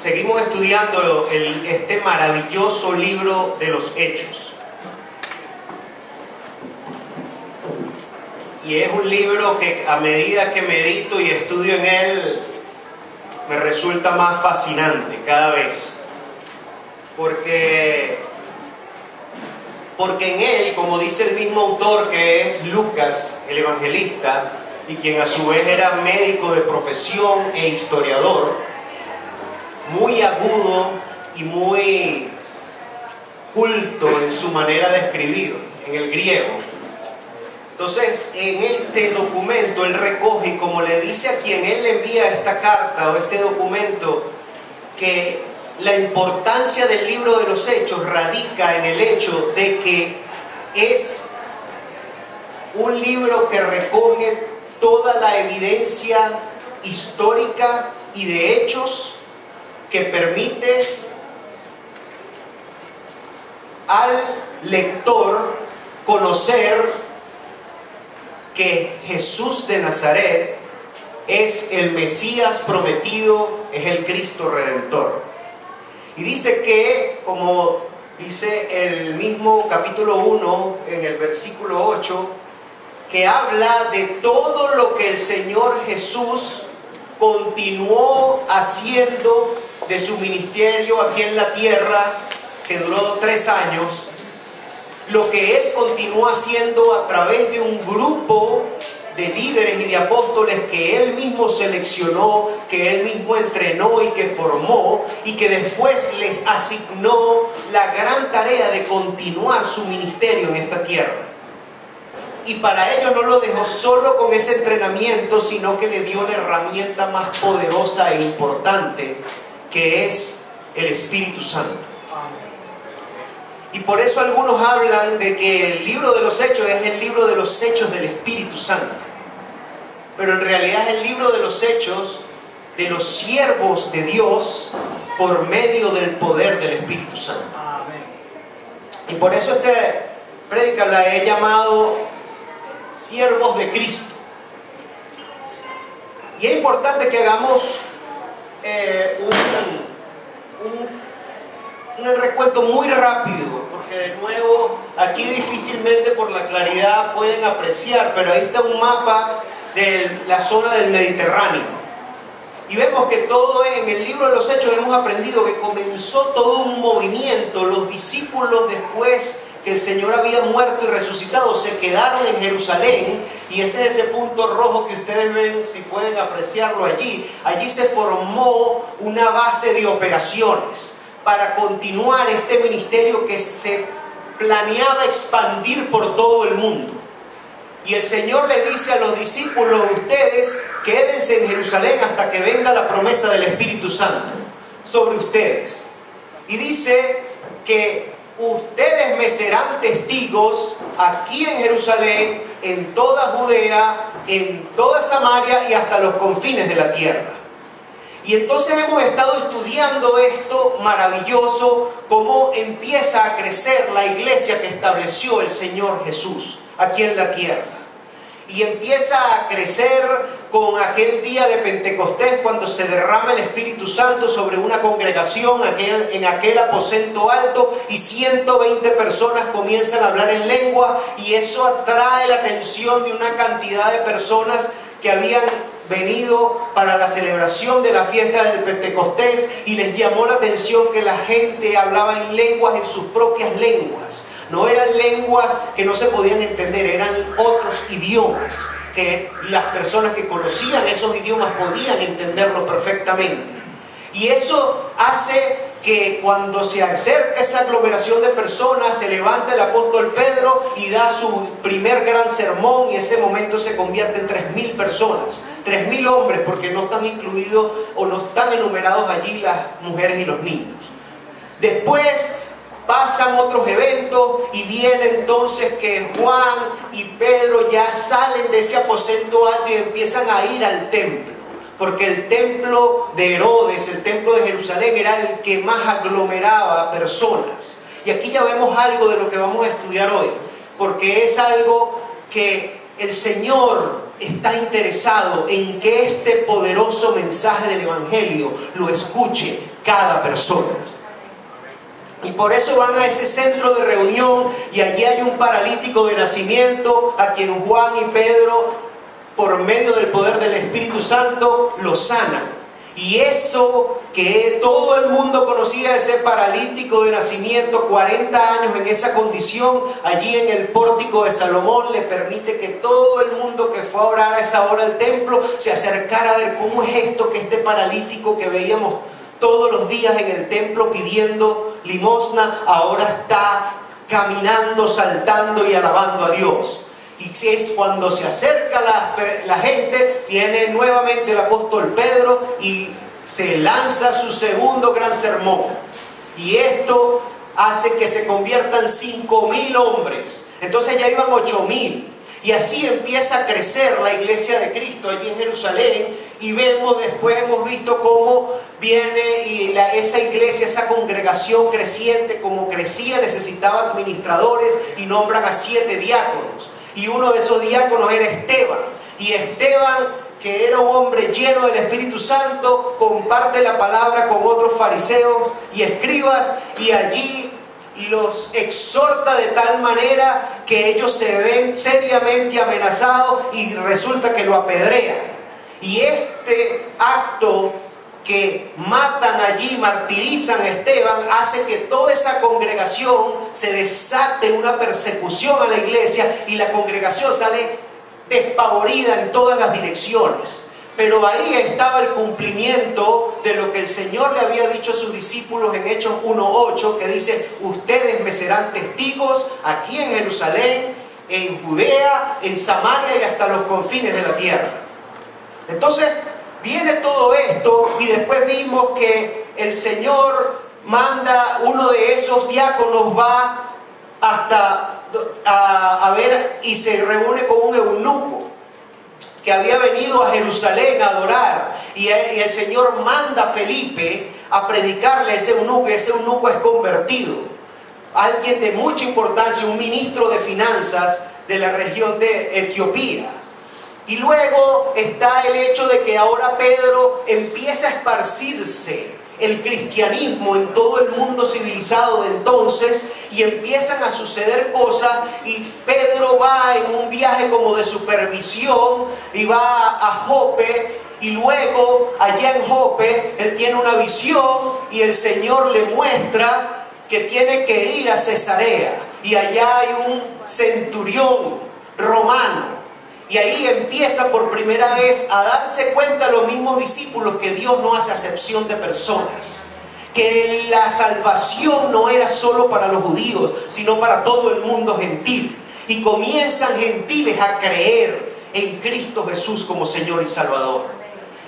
seguimos estudiando este maravilloso libro de los Hechos. Y es un libro que a medida que medito y estudio en él, me resulta más fascinante cada vez. Porque en él, como dice el mismo autor, que es Lucas, el evangelista, y quien a su vez era médico de profesión e historiador, muy agudo y muy culto en su manera de escribir, en el griego. Entonces, en este documento él recoge, y como le dice a quien él le envía esta carta o este documento, que la importancia del libro de los Hechos radica en el hecho de que es un libro que recoge toda la evidencia histórica y de hechos que permite al lector conocer que Jesús de Nazaret es el Mesías prometido, es el Cristo Redentor. Y dice que, como dice el mismo capítulo 1 en el versículo 8, que habla de todo lo que el Señor Jesús continuó haciendo de su ministerio aquí en la tierra, que duró 3 años, lo que Él continuó haciendo a través de un grupo de líderes y de apóstoles que Él mismo seleccionó, que Él mismo entrenó y que formó, y que después les asignó la gran tarea de continuar su ministerio en esta tierra. Y para ello no lo dejó solo con ese entrenamiento, sino que le dio la herramienta más poderosa e importante, que es el Espíritu Santo. Y por eso algunos hablan de que el libro de los Hechos es el libro de los hechos del Espíritu Santo. Pero en realidad es el libro de los hechos de los siervos de Dios por medio del poder del Espíritu Santo. Y por eso esta prédica la he llamado siervos de Cristo. Y es importante que hagamos un recuento muy rápido, porque de nuevo aquí difícilmente por la claridad pueden apreciar, pero ahí está un mapa de la zona del Mediterráneo, y vemos que todo en el libro de los Hechos hemos aprendido que comenzó todo un movimiento. Los discípulos, después que el Señor había muerto y resucitado, se quedaron en Jerusalén, y ese es ese punto rojo que ustedes ven, si pueden apreciarlo allí. Allí se formó una base de operaciones para continuar este ministerio que se planeaba expandir por todo el mundo. Y el Señor le dice a los discípulos: ustedes quédense en Jerusalén hasta que venga la promesa del Espíritu Santo sobre ustedes. Y dice que ustedes me serán testigos aquí en Jerusalén, en toda Judea, en toda Samaria y hasta los confines de la tierra. Y entonces hemos estado estudiando esto maravilloso, cómo empieza a crecer la iglesia que estableció el Señor Jesús aquí en la tierra. Y empieza a crecer con aquel día de Pentecostés, cuando se derrama el Espíritu Santo sobre una congregación en aquel aposento alto, y 120 personas comienzan a hablar en lengua, y eso atrae la atención de una cantidad de personas que habían venido para la celebración de la fiesta del Pentecostés, y les llamó la atención que la gente hablaba en lenguas, en sus propias lenguas. No eran lenguas que no se podían entender, eran otros idiomas que las personas que conocían esos idiomas podían entenderlo perfectamente. Y eso hace que cuando se acerca esa aglomeración de personas, se levanta el apóstol Pedro y da su primer gran sermón, y ese momento se convierte en 3.000 personas. 3.000 hombres, porque no están incluidos o no están enumerados allí las mujeres y los niños. Después pasan otros eventos, y viene entonces que Juan y Pedro ya salen de ese aposento alto y empiezan a ir al templo, porque el templo de Herodes, el templo de Jerusalén, era el que más aglomeraba personas. Y aquí ya vemos algo de lo que vamos a estudiar hoy, porque es algo que el Señor está interesado en que este poderoso mensaje del Evangelio lo escuche cada persona. Y por eso van a ese centro de reunión y allí hay un paralítico de nacimiento a quien Juan y Pedro, por medio del poder del Espíritu Santo, lo sanan. Y eso que todo el mundo conocía, ese paralítico de nacimiento, 40 años en esa condición, allí en el pórtico de Salomón, le permite que todo el mundo que fue a orar a esa hora al templo se acercara a ver cómo es esto que este paralítico que veíamos todos los días en el templo pidiendo limosna, ahora está caminando, saltando y alabando a Dios. Y es cuando se acerca la gente, viene nuevamente el apóstol Pedro y se lanza su segundo gran sermón. Y esto hace que se conviertan 5.000 hombres. Entonces ya iban 8.000. Y así empieza a crecer la iglesia de Cristo allí en Jerusalén. Y después hemos visto cómo viene y esa iglesia, esa congregación creciente, como crecía, necesitaba administradores y nombran a 7 diáconos. Y uno de esos diáconos era Esteban. Y Esteban, que era un hombre lleno del Espíritu Santo, comparte la palabra con otros fariseos y escribas, y allí los exhorta de tal manera que ellos se ven seriamente amenazados y resulta que lo apedrean. Y este acto que matan allí, martirizan a Esteban, hace que toda esa congregación se desate una persecución a la iglesia y la congregación sale despavorida en todas las direcciones. Pero ahí estaba el cumplimiento de lo que el Señor le había dicho a sus discípulos en Hechos 1:8, que dice: ustedes me serán testigos aquí en Jerusalén, en Judea, en Samaria y hasta los confines de la tierra. Entonces viene todo esto y después vimos que el Señor manda, uno de esos diáconos va hasta a ver y se reúne con un eunuco que había venido a Jerusalén a adorar, y el Señor manda a Felipe a predicarle a ese eunuco, y ese eunuco es convertido, alguien de mucha importancia, un ministro de finanzas de la región de Etiopía. Y luego está el hecho de que ahora Pedro empieza a esparcirse el cristianismo en todo el mundo civilizado de entonces, y empiezan a suceder cosas, y Pedro va en un viaje como de supervisión y va a Jope, y luego allá en Jope él tiene una visión y el Señor le muestra que tiene que ir a Cesarea, y allá hay un centurión romano. Y ahí empieza por primera vez a darse cuenta los mismos discípulos que Dios no hace acepción de personas. Que la salvación no era solo para los judíos, sino para todo el mundo gentil. Y comienzan gentiles a creer en Cristo Jesús como Señor y Salvador.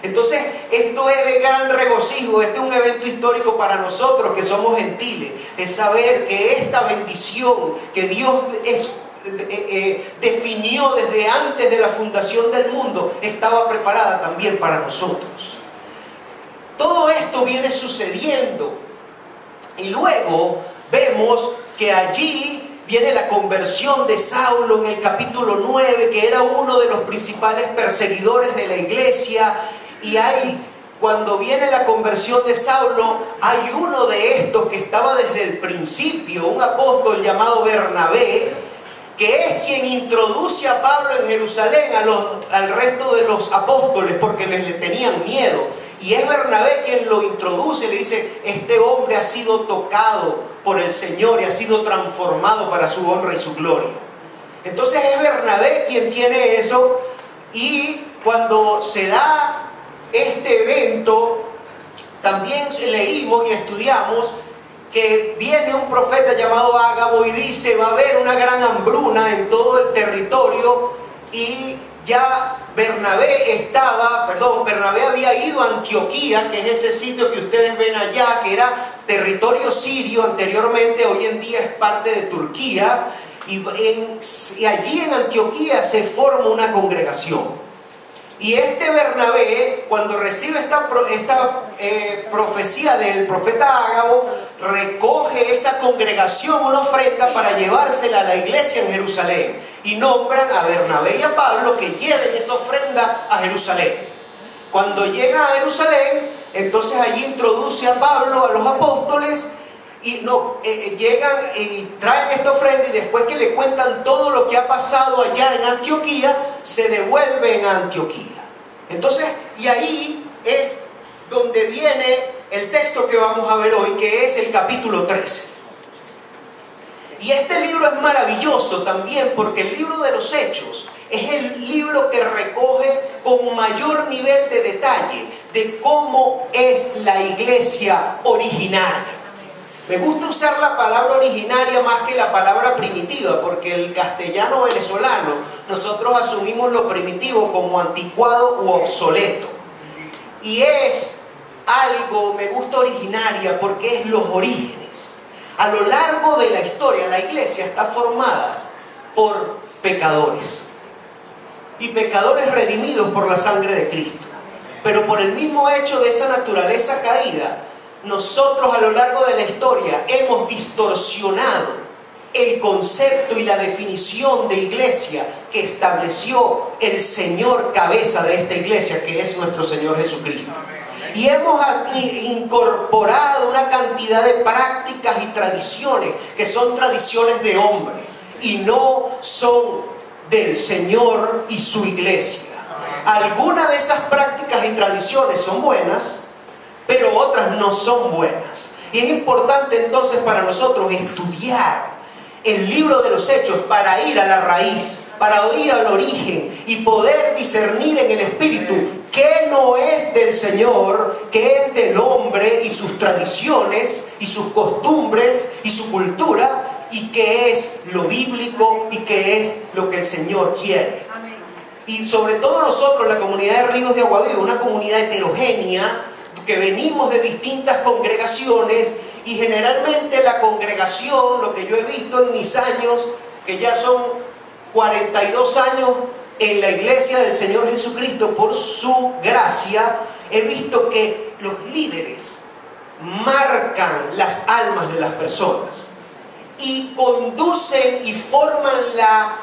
Entonces, esto es de gran regocijo, este es un evento histórico para nosotros que somos gentiles. Es saber que esta bendición que Dios definió desde antes de la fundación del mundo estaba preparada también para nosotros. Todo esto viene sucediendo y luego vemos que allí viene la conversión de Saulo en el capítulo 9, que era uno de los principales perseguidores de la iglesia. Y cuando viene la conversión de Saulo, hay uno de estos que estaba desde el principio, un apóstol llamado Bernabé, que es quien introduce a Pablo en Jerusalén al resto de los apóstoles, porque le tenían miedo. Y es Bernabé quien lo introduce y le dice: este hombre ha sido tocado por el Señor y ha sido transformado para su honra y su gloria. Entonces es Bernabé quien tiene eso. Y cuando se da este evento, también leímos y estudiamos que viene un profeta llamado Ágabo y dice: va a haber una gran hambruna en todo el territorio. Y ya Bernabé había ido a Antioquía, que es ese sitio que ustedes ven allá, que era territorio sirio anteriormente, hoy en día es parte de Turquía, y allí en Antioquía se forma una congregación. Y este Bernabé, cuando recibe esta profecía del profeta Ágabo, recoge esa congregación, una ofrenda para llevársela a la iglesia en Jerusalén. Y nombran a Bernabé y a Pablo que lleven esa ofrenda a Jerusalén. Cuando llegan a Jerusalén, Entonces allí introduce a Pablo a los apóstoles y llegan y traen esta ofrenda, y después que le cuentan todo lo que ha pasado allá en Antioquía, se devuelven a Antioquía. Entonces, y ahí es donde viene el texto que vamos a ver hoy, que es el capítulo 13. Y este libro es maravilloso también porque el libro de los Hechos es el libro que recoge con mayor nivel de detalle de cómo es la iglesia originaria. Me gusta usar la palabra originaria más que la palabra primitiva, porque el castellano venezolano nosotros asumimos lo primitivo como anticuado u obsoleto. Y es algo, me gusta originaria porque es los orígenes. A lo largo de la historia, la iglesia está formada por pecadores. Y pecadores redimidos por la sangre de Cristo. Pero por el mismo hecho de esa naturaleza caída, nosotros a lo largo de la historia hemos distorsionado el concepto y la definición de iglesia que estableció el Señor cabeza de esta iglesia, que es nuestro Señor Jesucristo. Y hemos incorporado una cantidad de prácticas y tradiciones que son tradiciones de hombre y no son del Señor y su iglesia. Algunas de esas prácticas y tradiciones son buenas, pero otras no son buenas. Y es importante entonces para nosotros estudiar el libro de los Hechos para ir a la raíz, para ir al origen y poder discernir en el Espíritu qué no es del Señor, qué es del hombre y sus tradiciones y sus costumbres y su cultura, y qué es lo bíblico y qué es lo que el Señor quiere. Y sobre todo nosotros, la comunidad de Ríos de Agua Viva, una comunidad heterogénea, que venimos de distintas congregaciones, y generalmente la congregación, lo que yo he visto en mis años, que ya son 42 años en la iglesia del Señor Jesucristo, por su gracia, he visto que los líderes marcan las almas de las personas y conducen y forman la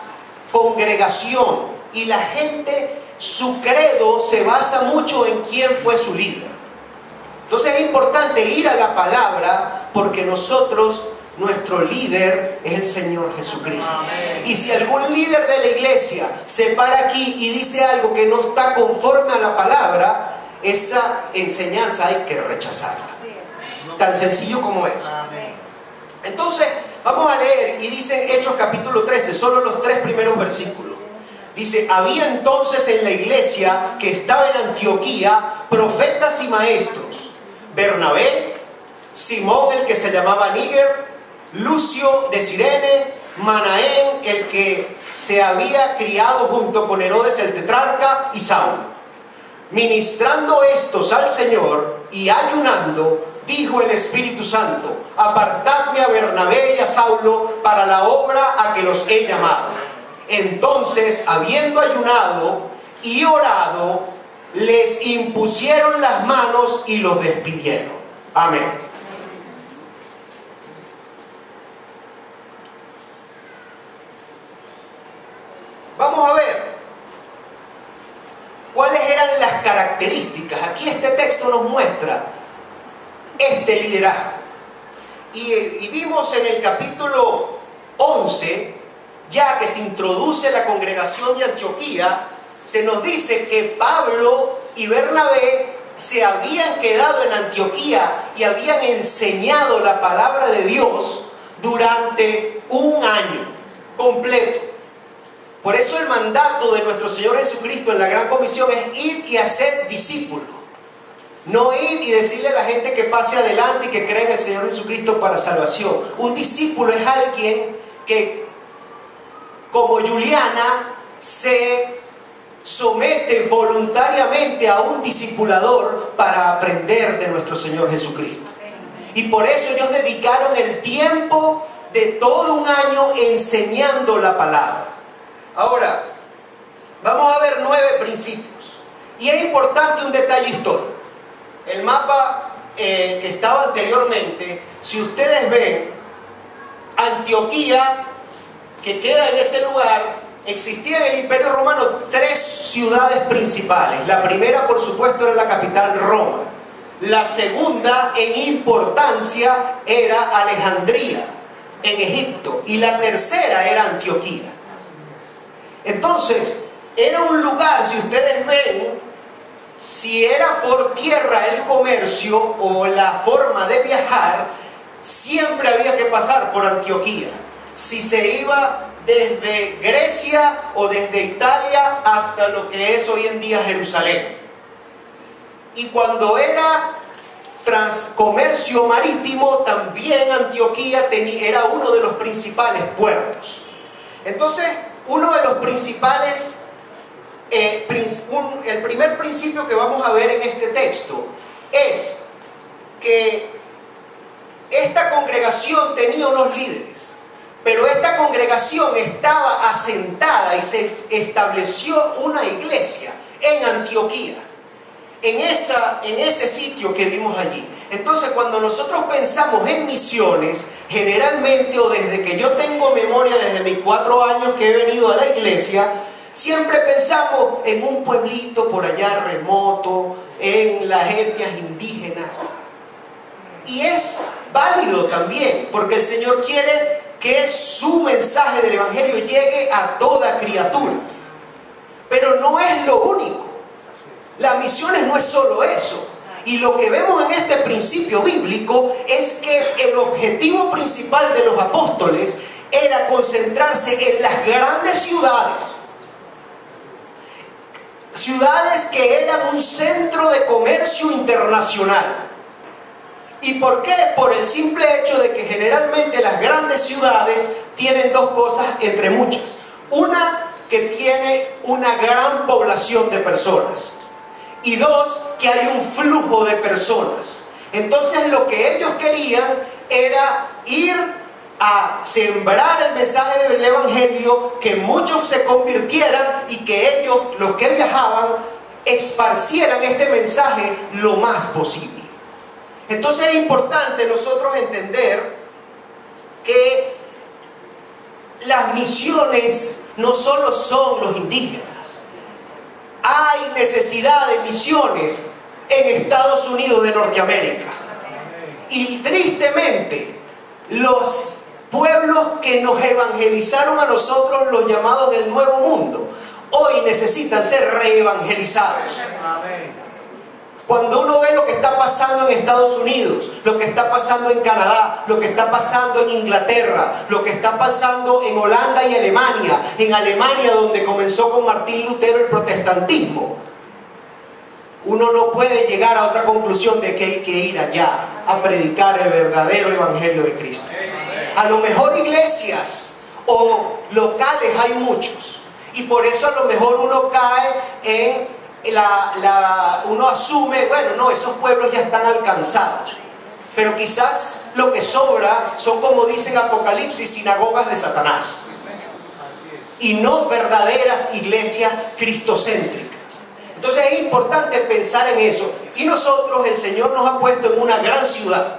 congregación, y la gente, su credo se basa mucho en quién fue su líder. Entonces es importante ir a la palabra porque nuestro líder es el Señor Jesucristo. Amén. Y si algún líder de la iglesia se para aquí y dice algo que no está conforme a la palabra, esa enseñanza hay que rechazarla. Tan sencillo como eso. Entonces vamos a leer, y dice Hechos capítulo 13, solo los 3 primeros versículos. Dice: había entonces en la iglesia que estaba en Antioquía profetas y maestros: Bernabé, Simón el que se llamaba Níger, Lucio de Cirene, Manaén el que se había criado junto con Herodes el tetrarca, y Saulo. Ministrando estos al Señor y ayunando, dijo el Espíritu Santo: apartadme a Bernabé y a Saulo para la obra a que los he llamado. Entonces, habiendo ayunado y orado, les impusieron las manos y los despidieron. Amén. Vamos a ver cuáles eran las características. Aquí este texto nos muestra este liderazgo. Y vimos en el capítulo 11, ya que se introduce la congregación de Antioquía, se nos dice que Pablo y Bernabé se habían quedado en Antioquía y habían enseñado la palabra de Dios durante un año completo. Por eso el mandato de nuestro Señor Jesucristo en la Gran Comisión es ir y hacer discípulos. No ir y decirle a la gente que pase adelante y que crea en el Señor Jesucristo para salvación. Un discípulo es alguien que, como Juliana, se somete voluntariamente a un discipulador para aprender de nuestro Señor Jesucristo. Y por eso ellos dedicaron el tiempo de todo un año enseñando la palabra. Ahora, vamos a ver 9 principios. Y es importante un detalle histórico. El mapa que estaba anteriormente, si ustedes ven, Antioquía, que queda en ese lugar, existía en el Imperio Romano 3 ciudades principales. La primera, por supuesto, era la capital, Roma. La segunda en importancia era Alejandría, en Egipto. Y la tercera era Antioquía. Entonces, era un lugar, si ustedes ven, si era por tierra el comercio o la forma de viajar, siempre había que pasar por Antioquía. Si se iba desde Grecia o desde Italia hasta lo que es hoy en día Jerusalén. Y cuando era comercio marítimo, también Antioquía era uno de los principales puertos. Entonces, uno de los principales, el primer principio que vamos a ver en este texto es que esta congregación tenía unos líderes, pero esta congregación estaba asentada y se estableció una iglesia en Antioquía, en ese sitio que vimos allí. Entonces, cuando nosotros pensamos en misiones, generalmente, o desde que yo tengo memoria, desde mis 4 años que he venido a la iglesia, siempre pensamos en un pueblito por allá remoto, en las etnias indígenas. Y es válido también, porque el Señor quiere que su mensaje del Evangelio llegue a toda criatura. Pero no es lo único. Las misiones no es solo eso. Y lo que vemos en este principio bíblico es que el objetivo principal de los apóstoles era concentrarse en las grandes ciudades. Ciudades que eran un centro de comercio internacional. ¿Y por qué? Por el simple hecho de que generalmente las grandes ciudades tienen dos cosas entre muchas. Una, que tiene una gran población de personas. Y dos, que hay un flujo de personas. Entonces lo que ellos querían era ir a sembrar el mensaje del Evangelio, que muchos se convirtieran y que ellos, los que viajaban, esparcieran este mensaje lo más posible. Entonces es importante nosotros entender que las misiones no solo son los indígenas. Hay necesidad de misiones en Estados Unidos de Norteamérica. Y tristemente, los pueblos que nos evangelizaron a nosotros, los llamados del Nuevo Mundo, hoy necesitan ser reevangelizados. Cuando uno ve lo que está pasando en Estados Unidos, lo que está pasando en Canadá, lo que está pasando en Inglaterra, lo que está pasando en Holanda y Alemania, en Alemania donde comenzó con Martín Lutero el protestantismo, uno no puede llegar a otra conclusión de que hay que ir allá a predicar el verdadero evangelio de Cristo. A lo mejor iglesias o locales hay muchos, y por eso a lo mejor uno cae en uno asume, bueno, no, esos pueblos ya están alcanzados. Pero quizás lo que sobra son, como dicen Apocalipsis, sinagogas de Satanás. Y no verdaderas iglesias cristocéntricas. Entonces es importante pensar en eso. Y nosotros, el Señor nos ha puesto en una gran ciudad.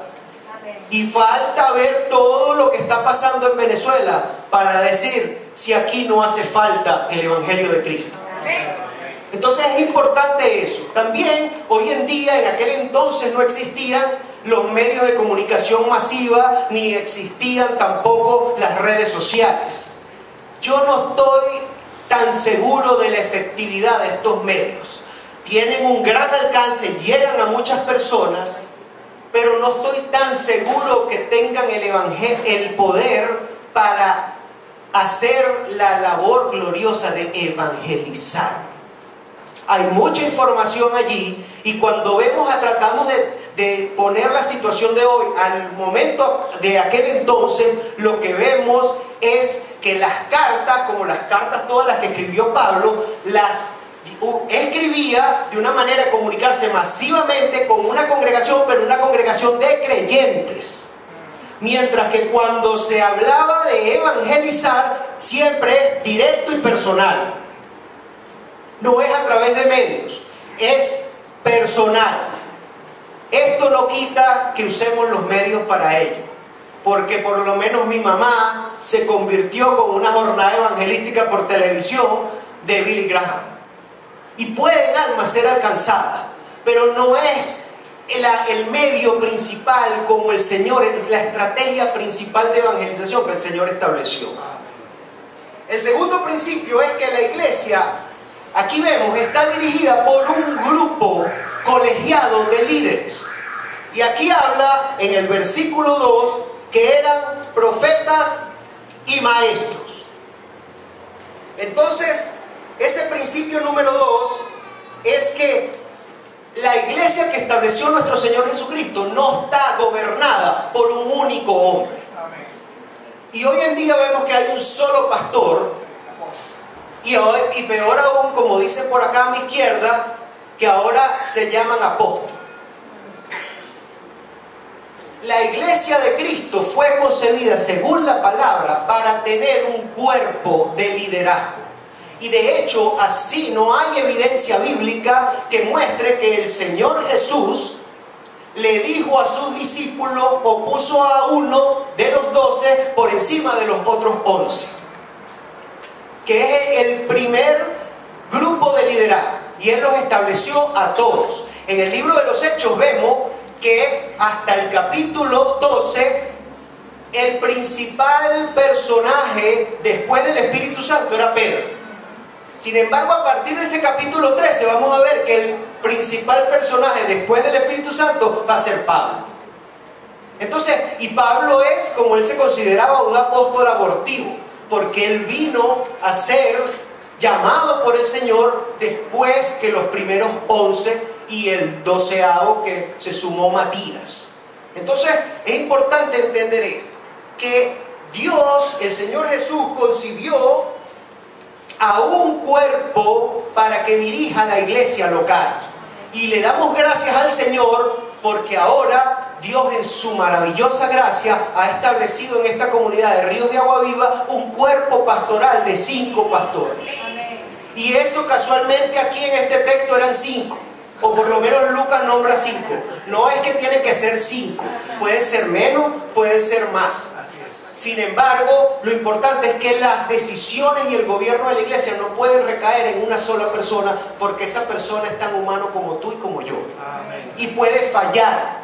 Y falta ver todo lo que está pasando en Venezuela para decir si aquí no hace falta el Evangelio de Cristo. Entonces es importante eso. También hoy en día, en aquel entonces no existían los medios de comunicación masiva, ni existían tampoco las redes sociales. Yo no estoy tan seguro de la efectividad de estos medios. Tienen un gran alcance, llegan a muchas personas, pero no estoy tan seguro que tengan el poder para hacer la labor gloriosa de evangelizar. Hay mucha información allí, y cuando tratamos de poner la situación de hoy al momento de aquel entonces, lo que vemos es que las cartas, como las cartas todas las que escribió Pablo, las escribía de una manera de comunicarse masivamente con una congregación, pero una congregación de creyentes. Mientras que cuando se hablaba de evangelizar, siempre es directo y personal. No es a través de medios, es personal. Esto no quita que usemos los medios para ello, porque por lo menos mi mamá se convirtió con una jornada evangelística por televisión de Billy Graham. Y pueden almas ser alcanzadas, pero no es el medio principal como el Señor, es la estrategia principal de evangelización que el Señor estableció. El segundo principio es que la iglesia, aquí vemos, está dirigida por un grupo colegiado de líderes. Y aquí habla en el versículo 2 que eran profetas y maestros. Entonces, ese principio número 2 es que la iglesia que estableció nuestro Señor Jesucristo no está gobernada por un único hombre. Y hoy en día vemos que hay un solo pastor, y peor aún, como dicen por acá a mi izquierda, que ahora se llaman apóstoles. La iglesia de Cristo fue concebida según la palabra para tener un cuerpo de liderazgo. Y de hecho, así no hay evidencia bíblica que muestre que el Señor Jesús le dijo a sus discípulos o puso a uno de los 12 por encima de los otros 11. Que es el primer grupo de liderazgo. Y Él los estableció a todos. En el libro de los Hechos vemos que hasta el capítulo 12, el principal personaje después del Espíritu Santo era Pedro. Sin embargo, a partir de este capítulo 13 vamos a ver que el principal personaje después del Espíritu Santo va a ser Pablo. Entonces, y Pablo es, como él se consideraba, un apóstol abortivo, porque él vino a ser llamado por el Señor después que los primeros 11 y el 12º que se sumó Matías. Entonces, es importante entender esto, que Dios, el Señor Jesús, concibió a un cuerpo para que dirija la iglesia local. Y le damos gracias al Señor porque ahora Dios en su maravillosa gracia ha establecido en esta comunidad de Ríos de Agua Viva un cuerpo pastoral de 5 pastores. Y eso casualmente aquí en este texto eran 5. O por lo menos Lucas nombra 5. No es que tienen que ser 5. Puede ser menos, puede ser más. Sin embargo, lo importante es que las decisiones y el gobierno de la iglesia no pueden recaer en una sola persona, porque esa persona es tan humano como tú y como yo. Amén. Y puede fallar.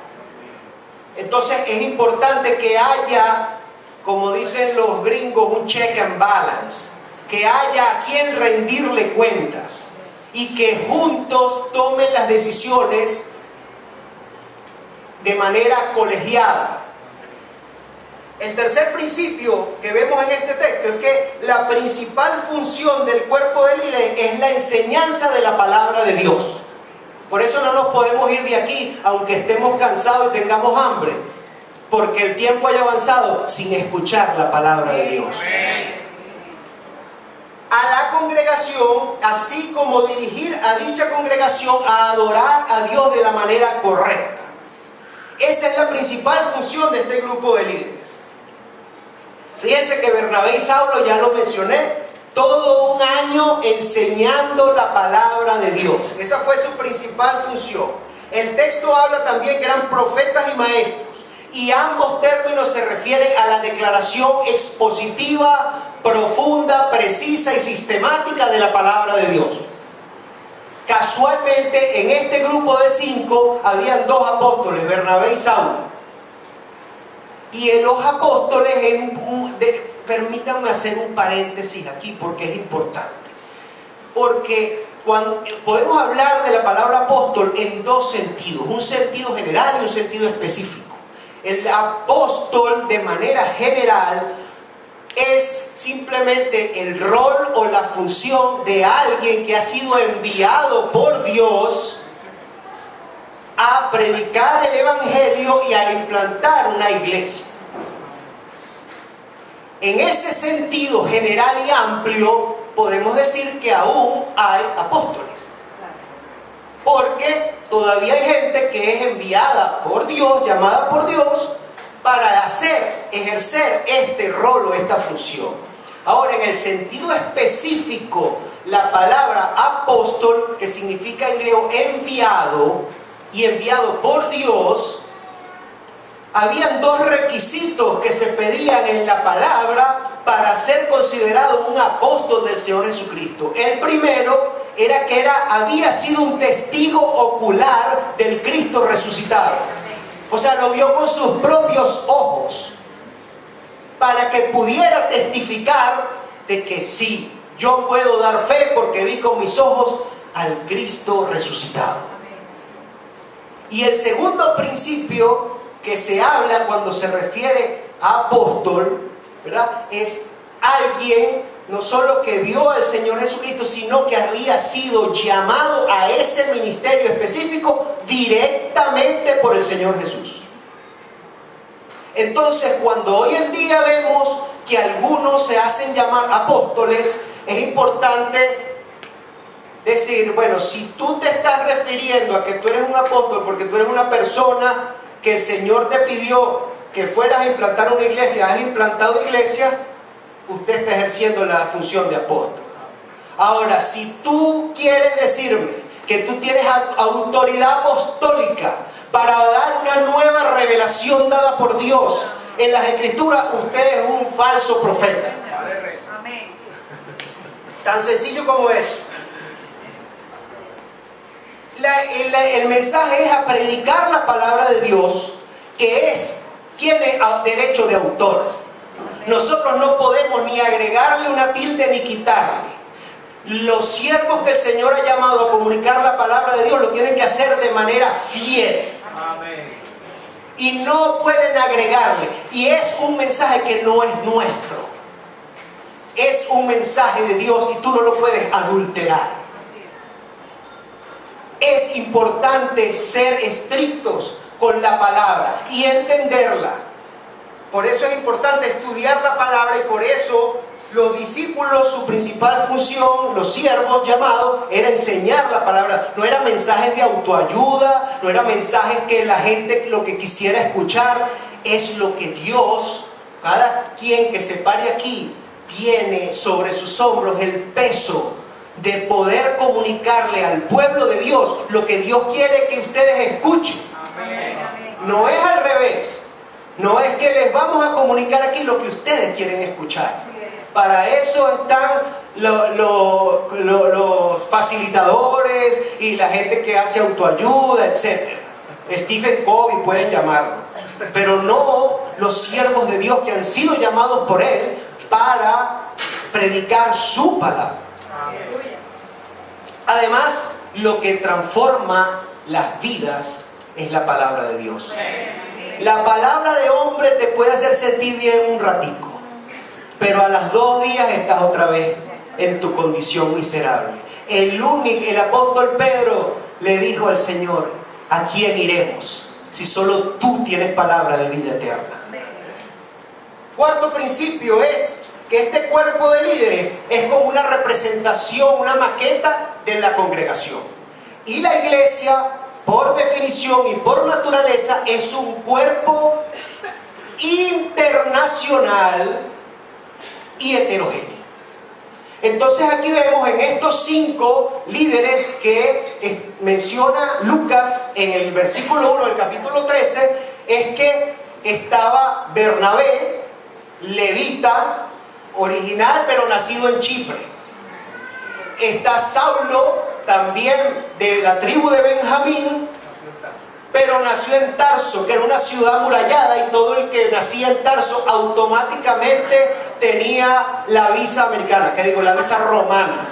Entonces es importante que haya, como dicen los gringos, un check and balance. Que haya a quien rendirle cuentas. Y que juntos tomen las decisiones de manera colegiada. El tercer principio que vemos en este texto es que la principal función del cuerpo de líderes es la enseñanza de la palabra de Dios. Por eso no nos podemos ir de aquí, aunque estemos cansados y tengamos hambre, porque el tiempo haya avanzado sin escuchar la palabra de Dios. A la congregación, así como dirigir a dicha congregación a adorar a Dios de la manera correcta. Esa es la principal función de este grupo de líderes. Fíjense que Bernabé y Saulo, ya lo mencioné, todo un año enseñando la palabra de Dios. Esa fue su principal función. El texto habla también que eran profetas y maestros. Y ambos términos se refieren a la declaración expositiva, profunda, precisa y sistemática de la palabra de Dios. Casualmente, en este grupo de 5 habían 2 apóstoles, Bernabé y Saulo. Y en los apóstoles, permítanme hacer un paréntesis aquí porque es importante. Porque podemos hablar de la palabra apóstol en 2 sentidos, un sentido general y un sentido específico. El apóstol, de manera general, es simplemente el rol o la función de alguien que ha sido enviado por Dios a predicar el evangelio y a implantar una iglesia. En ese sentido general y amplio, podemos decir que aún hay apóstoles. Porque todavía hay gente que es enviada por Dios, llamada por Dios, para ejercer este rol o esta función. Ahora, en el sentido específico, la palabra apóstol, que significa en griego enviado, y enviado por Dios, habían 2 requisitos que se pedían en la palabra para ser considerado un apóstol del Señor Jesucristo. El primero era que había sido un testigo ocular del Cristo resucitado. O sea, lo vio con sus propios ojos, para que pudiera testificar de que sí, yo puedo dar fe porque vi con mis ojos al Cristo resucitado. Y el segundo principio que se habla cuando se refiere a apóstol, ¿verdad?, es alguien no solo que vio al Señor Jesucristo, sino que había sido llamado a ese ministerio específico directamente por el Señor Jesús. Entonces, cuando hoy en día vemos que algunos se hacen llamar apóstoles, es importante decir, bueno, si tú te estás refiriendo a que tú eres un apóstol porque tú eres una persona que el Señor te pidió que fueras a implantar una iglesia, has implantado iglesia, usted está ejerciendo la función de apóstol. Ahora, si tú quieres decirme que tú tienes autoridad apostólica para dar una nueva revelación dada por Dios en las Escrituras, usted es un falso profeta. Amén. Tan sencillo como eso. El mensaje es a predicar la palabra de Dios, que tiene derecho de autor. Nosotros no podemos ni agregarle una tilde ni quitarle. Los siervos que el Señor ha llamado a comunicar la palabra de Dios lo tienen que hacer de manera fiel. Amén. Y no pueden agregarle. Y es un mensaje que no es nuestro. Es un mensaje de Dios y tú no lo puedes adulterar. Es importante ser estrictos con la palabra y entenderla. Por eso es importante estudiar la palabra, y por eso los discípulos, su principal función, los siervos llamados, era enseñar la palabra. No eran mensajes de autoayuda, no eran mensajes que la gente lo que quisiera escuchar. Es lo que Dios, cada quien que se pare aquí, tiene sobre sus hombros el peso de poder comunicarle al pueblo de Dios lo que Dios quiere que ustedes escuchen. Amén. No es al revés. No es que les vamos a comunicar aquí lo que ustedes quieren escuchar. Para eso están los facilitadores y la gente que hace autoayuda, etc. Stephen Covey pueden llamarlo. Pero no los siervos de Dios que han sido llamados por Él para predicar su palabra. Además, lo que transforma las vidas es la palabra de Dios. La palabra de hombre te puede hacer sentir bien un ratico, pero a los 2 días estás otra vez en tu condición miserable. El apóstol Pedro le dijo al Señor: ¿a quién iremos si solo tú tienes palabra de vida eterna? Cuarto principio es que este cuerpo de líderes es como una representación, una maqueta de la congregación. Y la iglesia, por definición y por naturaleza, es un cuerpo internacional y heterogéneo. Entonces aquí vemos en estos 5 líderes que menciona Lucas en el versículo 1 del capítulo 13, es que estaba Bernabé, levita, original pero nacido en Chipre. Está Saulo, también de la tribu de Benjamín, pero nació en Tarso, que era una ciudad amurallada, y todo el que nacía en Tarso automáticamente tenía la visa americana, la visa romana.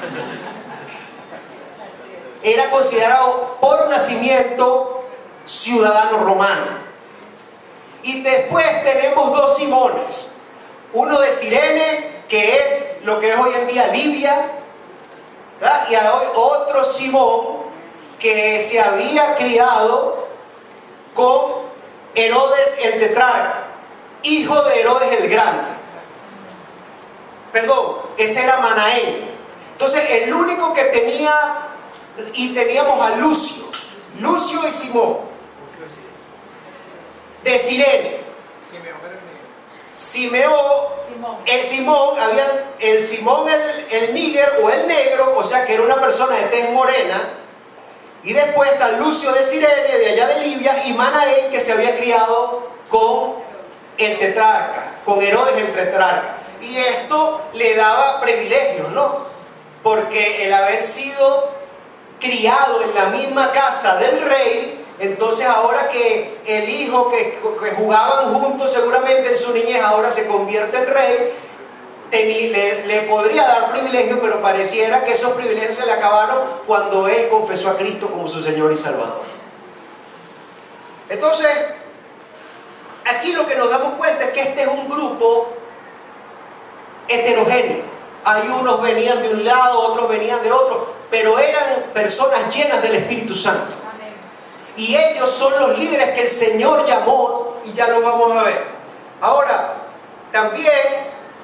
Era considerado por nacimiento ciudadano romano. Y después tenemos 2 Simones, uno de Cirene, que es lo que es hoy en día Libia, ¿verdad? Y otro Simón que se había criado con Herodes el tetrarca, hijo de Herodes el Grande. Perdón, ese era Manaén. Entonces el único que tenía, y teníamos a Lucio y Simón de Cirene. El Simón el níger o el negro, o sea que era una persona de tez morena. Y después está Lucio de Cirene, de allá de Libia, y Manaén, que se había criado con el tetrarca, con Herodes el tetrarca. Y esto le daba privilegios, ¿no? porque el haber sido criado en la misma casa del rey, entonces ahora que el hijo que jugaban juntos seguramente en su niñez ahora se convierte en rey, le podría dar privilegio, pero pareciera que esos privilegios se le acabaron cuando él confesó a Cristo como su Señor y Salvador. Entonces, aquí lo que nos damos cuenta es que este es un grupo heterogéneo. Hay unos venían de un lado, otros venían de otro, pero eran personas llenas del Espíritu Santo. Y ellos son los líderes que el Señor llamó, y ya lo vamos a ver. Ahora, también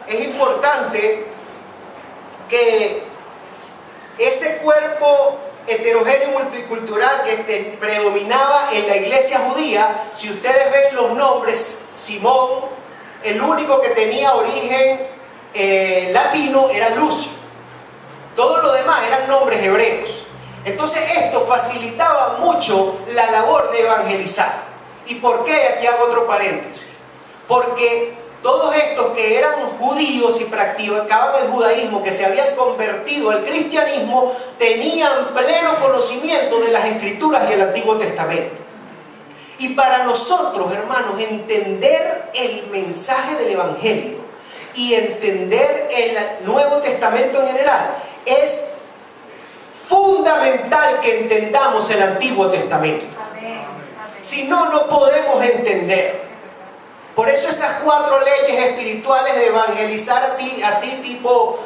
es importante que ese cuerpo heterogéneo y multicultural que predominaba en la iglesia judía, si ustedes ven los nombres, Simón, el único que tenía origen latino era Lucio. Todo lo demás eran nombres hebreos. Entonces esto facilitaba mucho la labor de evangelizar. ¿Y por qué? Aquí hago otro paréntesis. Porque todos estos que eran judíos y practicaban el judaísmo, que se habían convertido al cristianismo, tenían pleno conocimiento de las Escrituras y el Antiguo Testamento. Y para nosotros, hermanos, entender el mensaje del Evangelio y entender el Nuevo Testamento en general, es fundamental que entendamos el Antiguo Testamento. Si no, no podemos entender. Por eso esas 4 leyes espirituales de evangelizar a ti, así tipo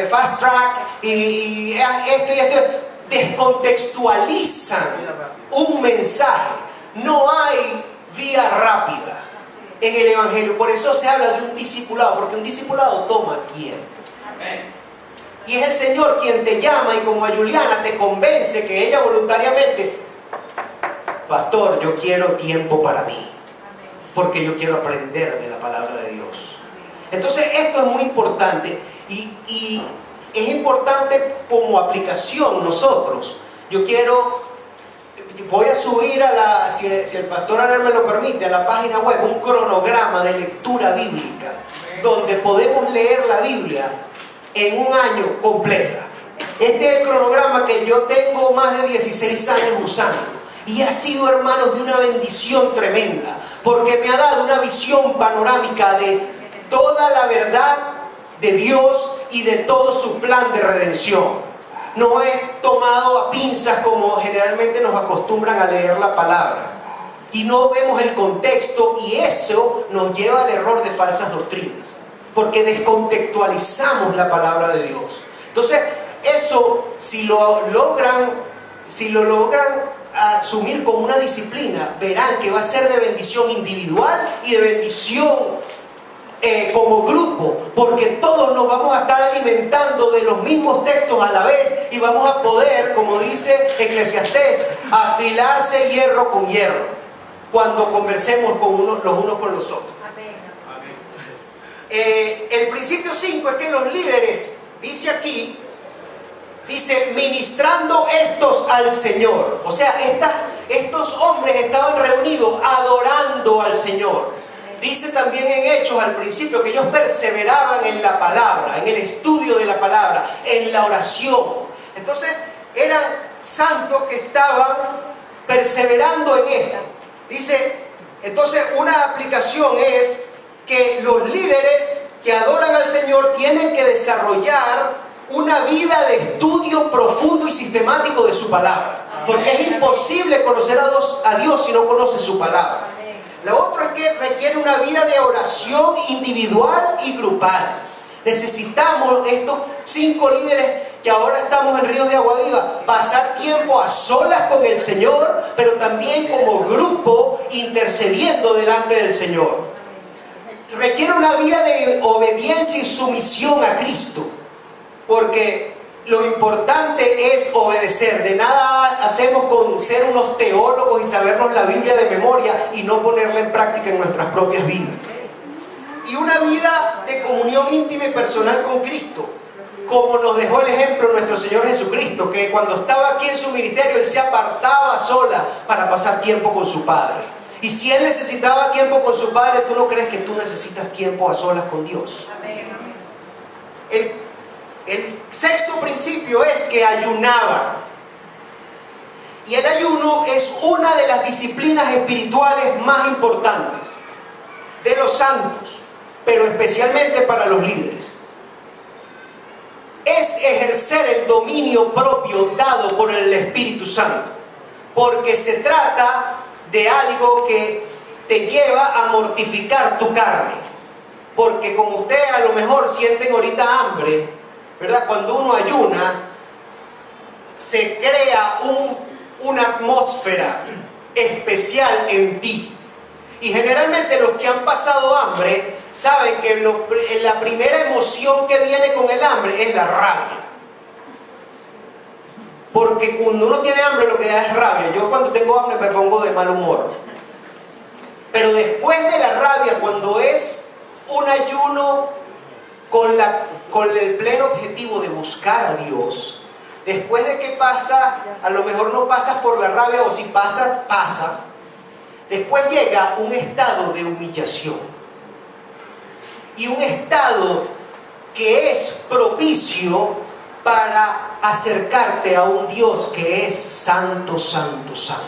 fast track y esto y esto, descontextualizan un mensaje. No hay vía rápida en el Evangelio. Por eso se habla de un discipulado, porque un discipulado toma tiempo. Y es el Señor quien te llama, y como a Juliana te convence que ella voluntariamente: pastor, yo quiero tiempo para mí, porque yo quiero aprender de la palabra de Dios. Entonces esto es muy importante, y es importante como aplicación nosotros. Voy a subir si el pastor Anel me lo permite, a la página web un cronograma de lectura bíblica, donde podemos leer la Biblia en un año completa. Este es el cronograma que yo tengo más de 16 años usando, y ha sido, hermanos, de una bendición tremenda, porque me ha dado una visión panorámica de toda la verdad de Dios y de todo su plan de redención. No he tomado a pinzas como generalmente nos acostumbran a leer la palabra, y no vemos el contexto, y eso nos lleva al error de falsas doctrinas, porque descontextualizamos la palabra de Dios. Entonces eso, si lo logran asumir como una disciplina, verán que va a ser de bendición individual y de bendición como grupo, porque todos nos vamos a estar alimentando de los mismos textos a la vez, y vamos a poder, como dice Eclesiastés, afilarse hierro con hierro cuando conversemos los unos con los otros. El principio 5 es que los líderes, dice aquí, ministrando estos al Señor. O sea, estos hombres estaban reunidos adorando al Señor. Dice también en Hechos al principio que ellos perseveraban en la palabra, en el estudio de la palabra, en la oración. Entonces eran santos que estaban perseverando en esto. Dice, entonces una aplicación es que los líderes que adoran al Señor tienen que desarrollar una vida de estudio profundo y sistemático de su palabra, porque es imposible conocer a Dios si no conoce su palabra. Lo otro es que requiere una vida de oración individual y grupal. Necesitamos estos 5 líderes que ahora estamos en Ríos de Agua Viva, pasar tiempo a solas con el Señor, pero también como grupo intercediendo delante del Señor. Requiere una vida de obediencia y sumisión a Cristo, porque lo importante es obedecer. De nada hacemos con ser unos teólogos y sabernos la Biblia de memoria y no ponerla en práctica en nuestras propias vidas. Y una vida de comunión íntima y personal con Cristo, como nos dejó el ejemplo nuestro Señor Jesucristo, que cuando estaba aquí en su ministerio, Él se apartaba sola para pasar tiempo con su Padre. Y si Él necesitaba tiempo con su Padre, ¿tú no crees que tú necesitas tiempo a solas con Dios? El sexto principio es que ayunaban. Y el ayuno es una de las disciplinas espirituales más importantes de los santos, pero especialmente para los líderes. Es ejercer el dominio propio dado por el Espíritu Santo, porque se trata de algo que te lleva a mortificar tu carne. Porque como ustedes a lo mejor sienten ahorita hambre, ¿verdad? Cuando uno ayuna, se crea una atmósfera especial en ti. Y generalmente los que han pasado hambre saben que la primera emoción que viene con el hambre es la rabia. Porque cuando uno tiene hambre lo que da es rabia. Yo cuando tengo hambre me pongo de mal humor. Pero después de la rabia, cuando es un ayuno con el pleno objetivo de buscar a Dios, después de que pasa, a lo mejor no pasas por la rabia, o si pasa, pasa. Después llega un estado de humillación. Y un estado que es propicio para acercarte a un Dios que es santo, santo, santo.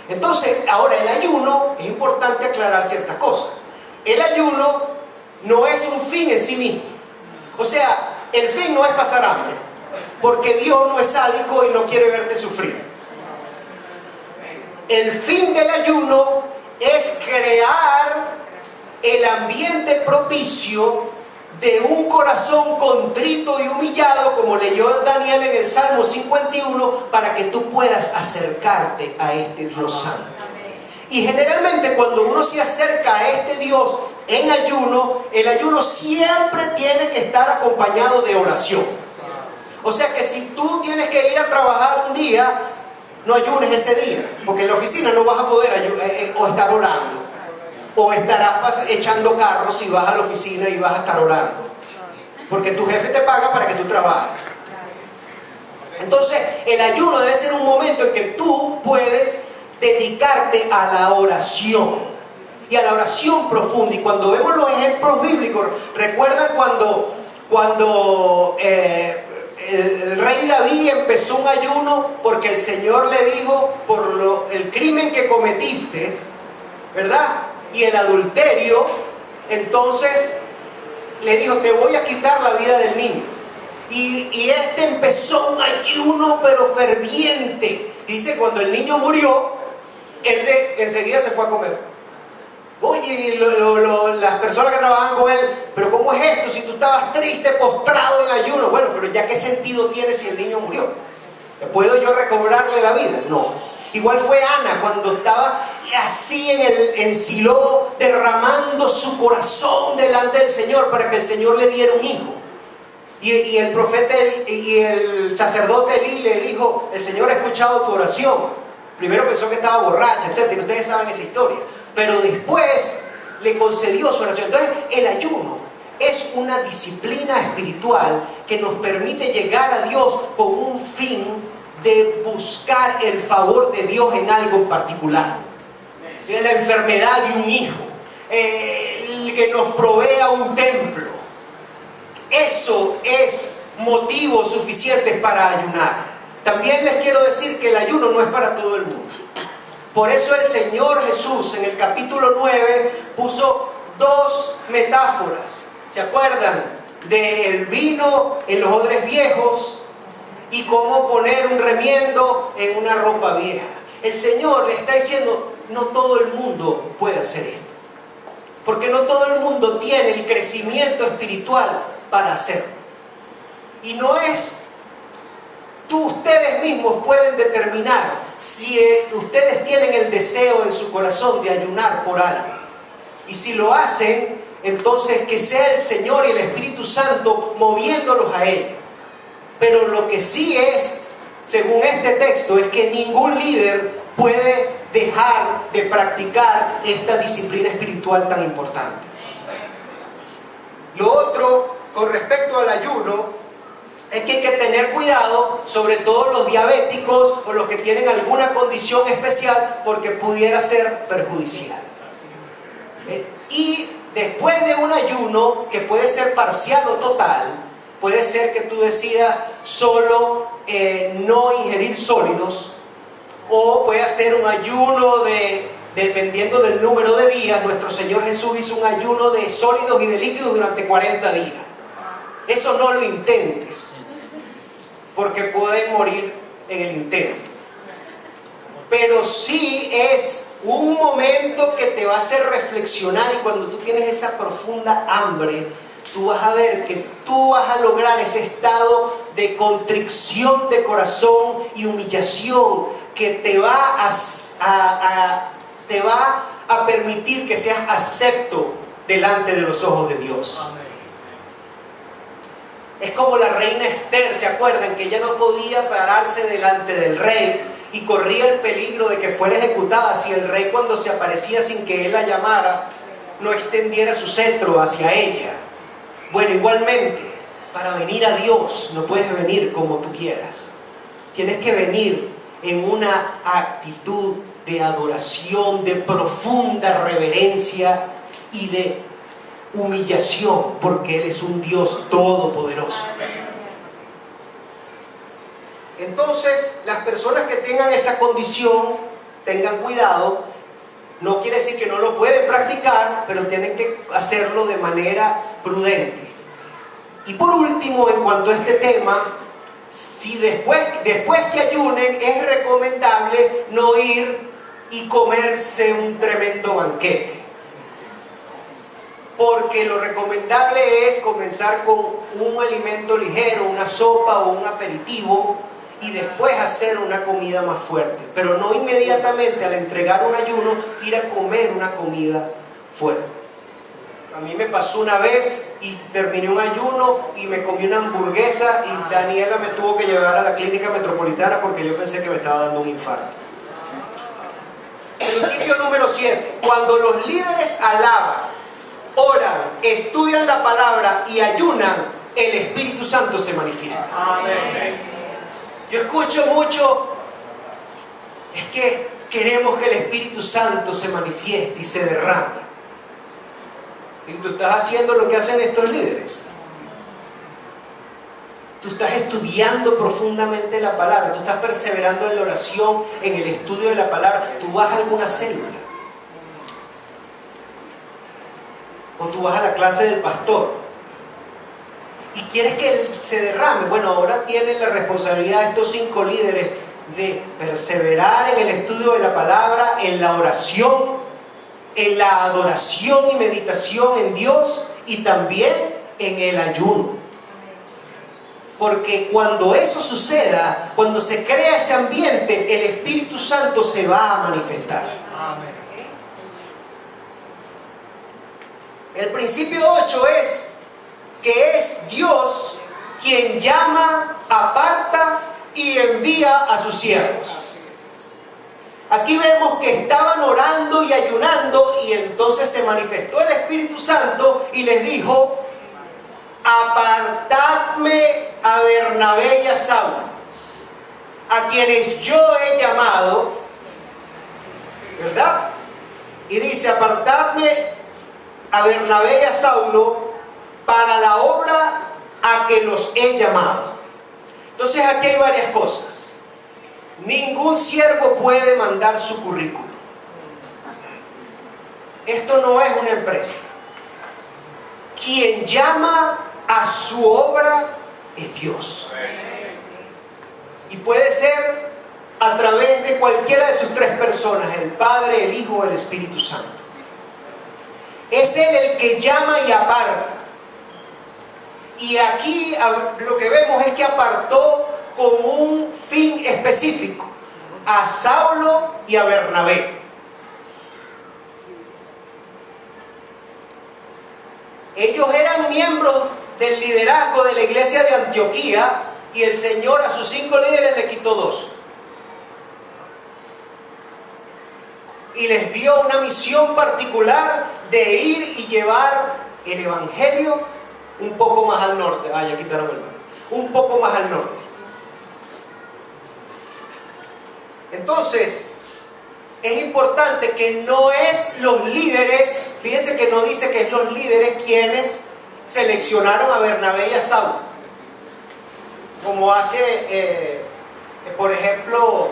Entonces, ahora el ayuno, es importante aclarar ciertas cosas. El ayuno no es un fin en sí mismo. O sea, el fin no es pasar hambre, porque Dios no es sádico y no quiere verte sufrir. El fin del ayuno es crear el ambiente propicio de un corazón contrito y humillado, como leyó Daniel en el Salmo 51, para que tú puedas acercarte a este Dios santo. Y generalmente cuando uno se acerca a este Dios en ayuno, el ayuno siempre tiene que estar acompañado de oración. O sea que si tú tienes que ir a trabajar un día, no ayunes ese día, porque en la oficina no vas a poder o estar orando, o estarás echando carros si vas a la oficina y vas a estar orando, porque tu jefe te paga para que tú trabajes. Entonces el ayuno debe ser un momento en que tú puedes dedicarte a la oración, y a la oración profunda. Y cuando vemos los ejemplos bíblicos, recuerdan cuando el rey David empezó un ayuno porque el Señor le dijo, por el crimen que cometiste, ¿verdad?, y el adulterio, entonces le dijo, te voy a quitar la vida del niño. Y este empezó un ayuno pero ferviente. Dice, cuando el niño murió, él enseguida se fue a comer. Oye, y las personas que trabajaban con él, pero ¿cómo es esto? Si tú estabas triste, postrado en ayuno. Bueno, pero ya, ¿qué sentido tiene si el niño murió? ¿Puedo yo recobrarle la vida? No. Igual fue Ana cuando estaba así en Silo, derramando su corazón delante del Señor para que el Señor le diera un hijo. Y el profeta y el sacerdote Elí le dijo, el Señor ha escuchado tu oración. Primero pensó que estaba borracha, etc. Y ustedes saben esa historia. Pero después le concedió su oración. Entonces el ayuno es una disciplina espiritual que nos permite llegar a Dios con un fin de buscar el favor de Dios en algo en particular. La enfermedad de un hijo, el que nos provea un templo. Eso es motivo suficiente para ayunar. También les quiero decir que el ayuno no es para todo el mundo. Por eso el Señor Jesús en el capítulo 9 puso dos metáforas. ¿Se acuerdan? Del vino en los odres viejos y cómo poner un remiendo en una ropa vieja. El Señor le está diciendo, no todo el mundo puede hacer esto, porque no todo el mundo tiene el crecimiento espiritual para hacerlo. Y no es, ustedes mismos pueden determinar si ustedes tienen el deseo en su corazón de ayunar por algo. Y si lo hacen, entonces que sea el Señor y el Espíritu Santo moviéndolos a ello. Pero lo que sí es, según este texto, es que ningún líder puede dejar de practicar esta disciplina espiritual tan importante. Lo otro, con respecto al ayuno, es que hay que tener cuidado, sobre todo los diabéticos o los que tienen alguna condición especial, porque pudiera ser perjudicial. Y después de un ayuno, que puede ser parcial o total, Puede ser que tú decidas solo no ingerir sólidos, o puede hacer un ayuno dependiendo del número de días. Nuestro Señor Jesús hizo un ayuno de sólidos y de líquidos durante 40 días. Eso no lo intentes, porque pueden morir en el intento. Pero sí es un momento que te va a hacer reflexionar, y cuando tú tienes esa profunda hambre, tú vas a ver que tú vas a lograr ese estado de contrición de corazón y humillación que te va a permitir que seas acepto delante de los ojos de Dios. Es como la reina Esther, ¿se acuerdan? Que ella no podía pararse delante del rey y corría el peligro de que fuera ejecutada si el rey, cuando se aparecía sin que él la llamara, no extendiera su cetro hacia ella. Bueno, igualmente, para venir a Dios no puedes venir como tú quieras. Tienes que venir en una actitud de adoración, de profunda reverencia y de humillación, porque Él es un Dios todopoderoso. Entonces, las personas que tengan esa condición, tengan cuidado. No quiere decir que no lo pueden practicar, pero tienen que hacerlo de manera prudente. Y por último, en cuanto a este tema, si después que ayunen, es recomendable no ir y comerse un tremendo banquete. Porque lo recomendable es comenzar con un alimento ligero, una sopa o un aperitivo, y después hacer una comida más fuerte. Pero no inmediatamente al entregar un ayuno ir a comer una comida fuerte. A mí me pasó una vez y terminé un ayuno y me comí una hamburguesa y Daniela me tuvo que llevar a la clínica metropolitana porque yo pensé que me estaba dando un infarto. Principio número 7. Cuando los líderes alaban, oran, estudian la palabra y ayunan, el Espíritu Santo se manifiesta. Amén. Yo escucho mucho, es que queremos que el Espíritu Santo se manifieste y se derrame. Y tú estás haciendo lo que hacen estos líderes. Tú estás estudiando profundamente la palabra, tú estás perseverando en la oración, en el estudio de la palabra. Tú vas a alguna célula, o tú vas a la clase del pastor y quieres que él se derrame. Bueno, ahora tienen la responsabilidad de estos 5 líderes de perseverar en el estudio de la palabra, en la oración, en la adoración y meditación en Dios, y también en el ayuno. Porque cuando eso suceda, cuando se crea ese ambiente, el Espíritu Santo se va a manifestar. Amén. El principio 8 es que es Dios quien llama, aparta y envía a sus siervos. Aquí vemos que estaban orando y ayunando, y entonces se manifestó el Espíritu Santo y les dijo: apartadme a Bernabé y a Saulo, a quienes yo he llamado, ¿verdad? Y dice: apartadme a Bernabé y a Saulo para la obra a que los he llamado. Entonces aquí hay varias cosas. Ningún siervo puede mandar su currículum. Esto no es una empresa. Quien llama a su obra es Dios. Y puede ser a través de cualquiera de sus 3 personas: el Padre, el Hijo o el Espíritu Santo. Es Él el que llama y aparta. Y aquí lo que vemos es que apartó con un fin específico a Saulo y a Bernabé. Ellos eran miembros del liderazgo de la iglesia de Antioquía, y el Señor a sus 5 líderes le quitó 2. Y les dio una misión particular de ir y llevar el evangelio un poco más al norte. Ya quitaron el mapa. Un poco más al norte. Entonces, es importante que no es los líderes, fíjense que no dice que es los líderes quienes seleccionaron a Bernabé y a Saulo. como hace, por ejemplo,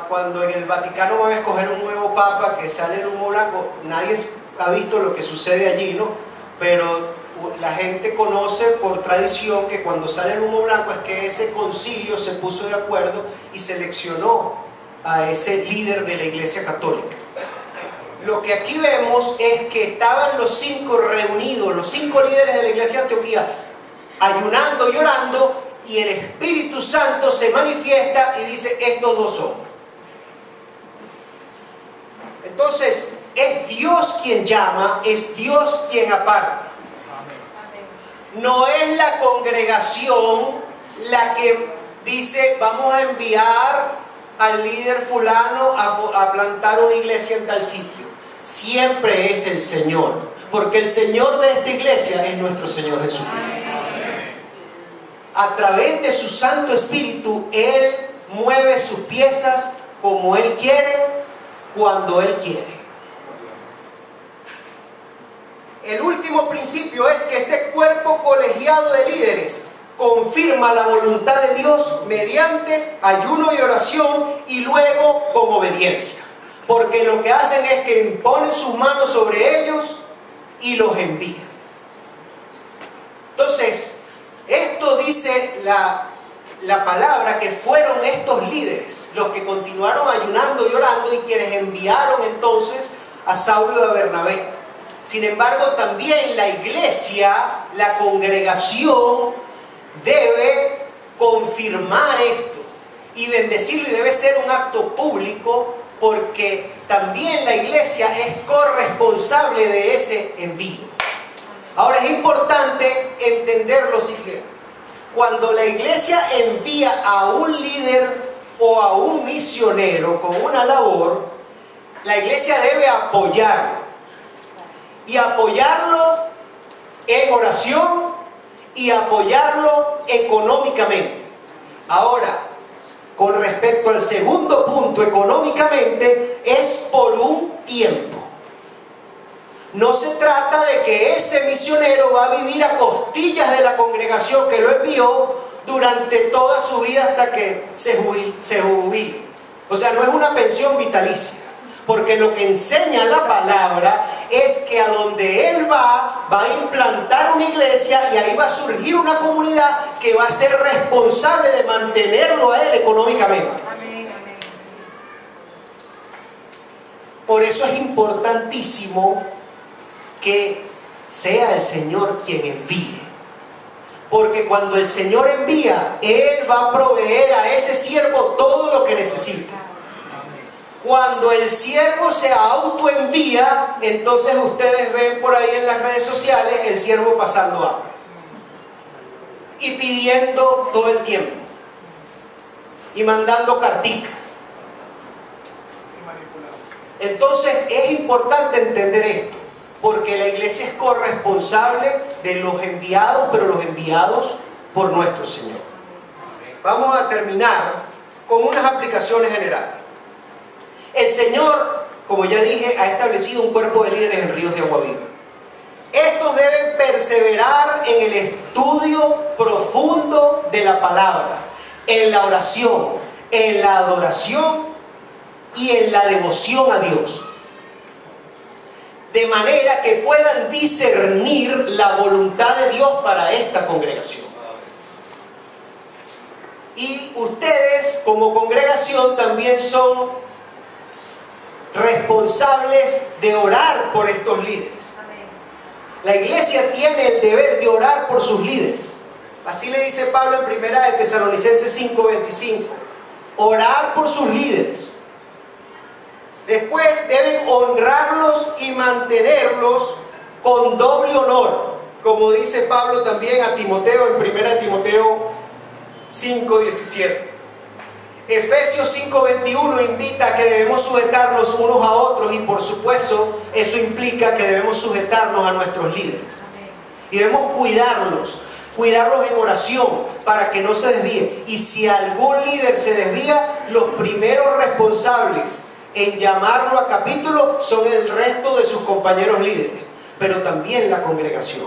cuando en el Vaticano van a escoger un nuevo papa, que sale el humo blanco. Nadie ha visto lo que sucede allí, ¿no? Pero la gente conoce por tradición que cuando sale el humo blanco es que ese concilio se puso de acuerdo y seleccionó a ese líder de la Iglesia Católica. Lo que aquí vemos es que estaban los 5 reunidos, los 5 líderes de la Iglesia de Antioquía, ayunando y orando, y el Espíritu Santo se manifiesta y dice: estos 2 son. Entonces, es Dios quien llama, es Dios quien aparta. No es la congregación la que dice: vamos a enviar al líder fulano a plantar una iglesia en tal sitio. Siempre es el Señor, porque el Señor de esta iglesia es nuestro Señor Jesucristo. A través de su Santo Espíritu, Él mueve sus piezas como Él quiere, cuando Él quiere. El último principio es que este cuerpo colegiado de líderes confirma la voluntad de Dios mediante ayuno y oración, y luego con obediencia. Porque lo que hacen es que imponen sus manos sobre ellos y los envían. Entonces, esto dice la palabra, que fueron estos líderes los que continuaron ayunando y orando, y quienes enviaron entonces a Saulo y a Bernabé. Sin embargo, también la iglesia, la congregación, debe confirmar esto y bendecirlo, y debe ser un acto público, porque también la iglesia es corresponsable de ese envío. Ahora, es importante entender lo siguiente: cuando la iglesia envía a un líder o a un misionero con una labor, la iglesia debe apoyarlo, y apoyarlo en oración, y apoyarlo económicamente. Ahora, con respecto al segundo punto, económicamente, es por un tiempo. No se trata de que ese misionero va a vivir a costillas de la congregación que lo envió durante toda su vida hasta que se jubile. O sea, no es una pensión vitalicia, porque lo que enseña la palabra es que a donde él va a implantar una iglesia, y ahí va a surgir una comunidad que va a ser responsable de mantenerlo a él económicamente. Por eso es importantísimo que sea el Señor quien envíe. Porque cuando el Señor envía, Él va a proveer a ese siervo todo lo que necesita. Cuando el siervo se autoenvía, entonces ustedes ven por ahí en las redes sociales el siervo pasando hambre y pidiendo todo el tiempo y mandando cartica. Entonces es importante entender esto, porque la iglesia es corresponsable de los enviados, pero los enviados por nuestro Señor. Vamos a terminar con unas aplicaciones generales. El Señor, como ya dije, ha establecido un cuerpo de líderes en Ríos de Agua Viva. Estos deben perseverar en el estudio profundo de la palabra, en la oración, en la adoración y en la devoción a Dios, de manera que puedan discernir la voluntad de Dios para esta congregación. Y ustedes, como congregación, también son responsables de orar por estos líderes. La iglesia tiene el deber de orar por sus líderes. Así le dice Pablo en 1 de Tesalonicenses 5:25. Orar por sus líderes. Después deben honrarlos y mantenerlos con doble honor, como dice Pablo también a Timoteo en 1 de Timoteo 5:17. Efesios 5:21 invita a que debemos sujetarnos unos a otros, y por supuesto eso implica que debemos sujetarnos a nuestros líderes. Y debemos cuidarlos en oración para que no se desvíe. Y si algún líder se desvía, los primeros responsables en llamarlo a capítulo son el resto de sus compañeros líderes, pero también la congregación.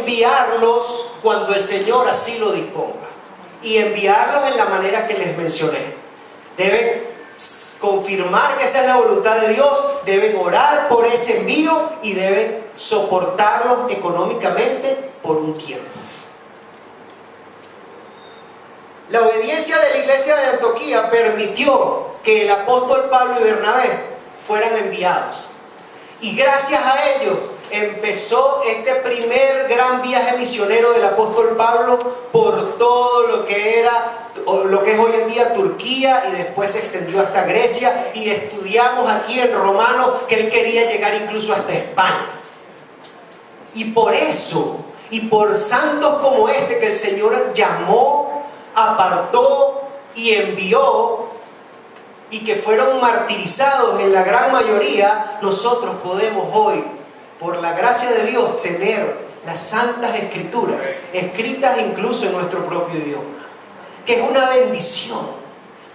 enviarlos cuando el Señor así lo disponga. Y enviarlos en la manera que les mencioné. Deben confirmar que esa es la voluntad de Dios, deben orar por ese envío y deben soportarlos económicamente por un tiempo. La obediencia de la iglesia de Antioquía permitió que el apóstol Pablo y Bernabé fueran enviados. Y gracias a ellos empezó este primer gran viaje misionero del apóstol Pablo por todo lo que era, o lo que es hoy en día Turquía, y después se extendió hasta Grecia, y estudiamos aquí en Romanos que él quería llegar incluso hasta España. Y por eso, y por santos como este que el Señor llamó, apartó y envió, y que fueron martirizados en la gran mayoría, nosotros podemos hoy, por la gracia de Dios, tener las santas escrituras escritas incluso en nuestro propio idioma, que es una bendición.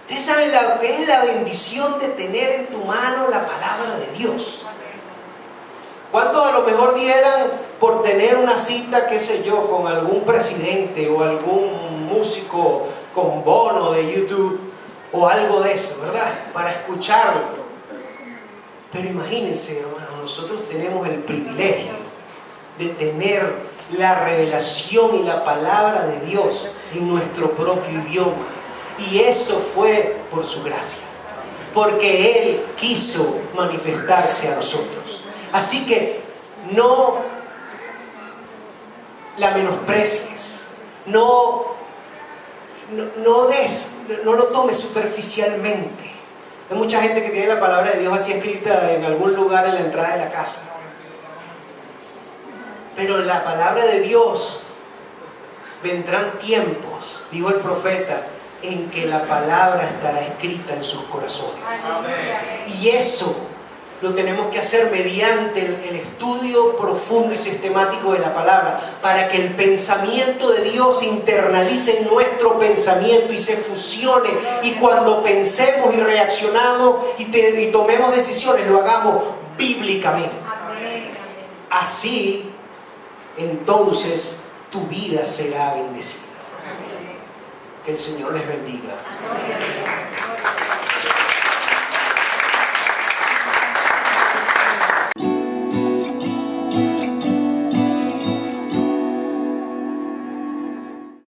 ¿Ustedes saben lo que es la bendición de tener en tu mano la palabra de Dios? ¿Cuántos a lo mejor dieran por tener una cita, qué sé yo, con algún presidente o algún músico con bono de YouTube o algo de eso, ¿verdad? Para escucharlo. Pero imagínense, hermanos, nosotros tenemos el privilegio de tener la revelación y la palabra de Dios en nuestro propio idioma. Y eso fue por su gracia, porque Él quiso manifestarse a nosotros. Así que no la menosprecies, no lo tomes superficialmente. Hay mucha gente que tiene la palabra de Dios así escrita en algún lugar en la entrada de la casa. Pero en la palabra de Dios vendrán tiempos, dijo el profeta, en que la palabra estará escrita en sus corazones. Y eso lo tenemos que hacer mediante el estudio profundo y sistemático de la palabra, para que el pensamiento de Dios se internalice en nuestro pensamiento y se fusione, y cuando pensemos y reaccionamos y tomemos decisiones, lo hagamos bíblicamente. Así, entonces, tu vida será bendecida. Que el Señor les bendiga.